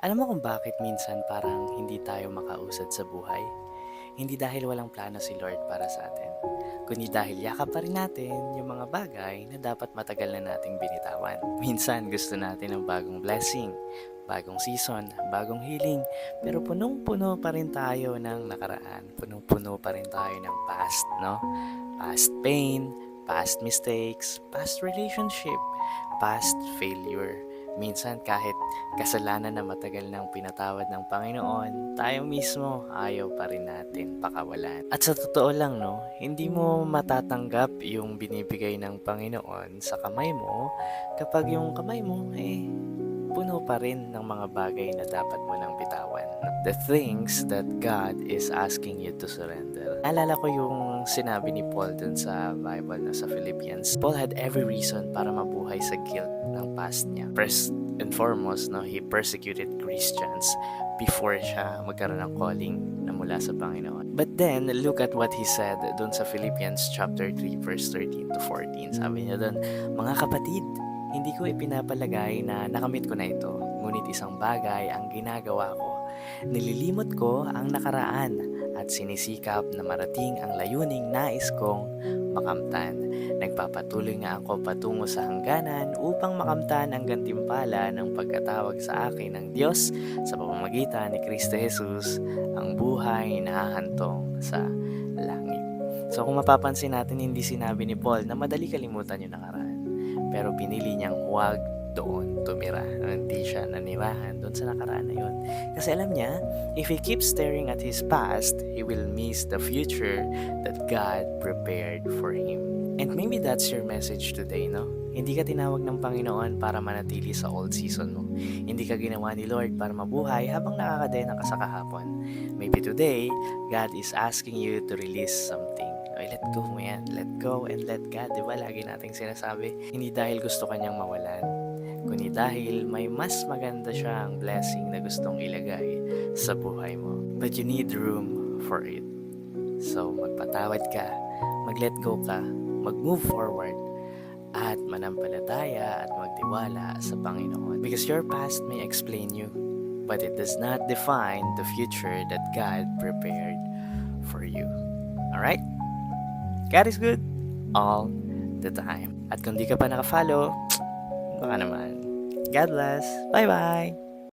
Alam mo kung bakit minsan parang hindi tayo makausad sa buhay? Hindi dahil walang plano si Lord para sa atin, kundi dahil yakap pa rin natin yung mga bagay na dapat matagal na nating binitawan. Minsan gusto natin ng bagong blessing, bagong season, bagong healing, pero punong-puno pa rin tayo ng nakaraan. Punong-puno pa rin tayo ng past, no? Past pain, past mistakes, past relationship, past failure. Minsan kahit kasalanan na matagal nang pinatawad ng Panginoon, tayo mismo ayaw pa rin natin pakawalan. At sa totoo lang, no, hindi mo matatanggap yung binibigay ng Panginoon sa kamay mo kapag yung kamay mo puno pa rin ng mga bagay na dapat mo nang bitawan. The things that God is asking you to surrender. Alala ko yung sinabi ni Paul dun sa Bible na sa Philippians. Paul had every reason para mabuhay sa guilt ng past niya. First and foremost, no, he persecuted Christians before siya magkaroon ng calling na mula sa Panginoon. But then, look at what he said dun sa Philippians chapter 3 verse 13 to 14. Sabi niya dun, mga kapatid, hindi ko ipinapalagay na nakamit ko na ito, ngunit isang bagay ang ginagawa ko. Nililimot ko ang nakaraan at sinisikap na marating ang layuning nais kong makamtan. Nagpapatuloy nga ako patungo sa hangganan upang makamtan ang gantimpala ng pagkatawag sa akin ng Diyos sa pamamagitan ni Kristo Jesus, ang buhay na hahantong sa langit. So kung mapapansin natin, hindi sinabi ni Paul na madali kalimutan yung nakaraan. Pero pinili niyang huwag doon tumira. Hindi siya nanirahan doon sa nakaraan na yun. Kasi alam niya, if he keeps staring at his past, he will miss the future that God prepared for him. And maybe that's your message today, no? Hindi ka tinawag ng Panginoon para manatili sa old season mo. Hindi ka ginawa ni Lord para mabuhay habang nakakadena ka sa kahapon. Maybe today, God is asking you to release something. Ay, let go mo yan. Let go and let God. Diba lagi nating sinasabi? Hindi dahil gusto kanyang mawalan, kundi dahil may mas maganda siyang blessing na gustong ilagay sa buhay mo. But you need room for it. So, magpatawad ka, mag-let go ka, mag-move forward, at manampalataya at magtiwala sa Panginoon. Because your past may explain you, but it does not define the future that God prepared for you. Alright? God is good all the time. At kung di ka pa nakafollow, baka naman. God bless. Bye-bye!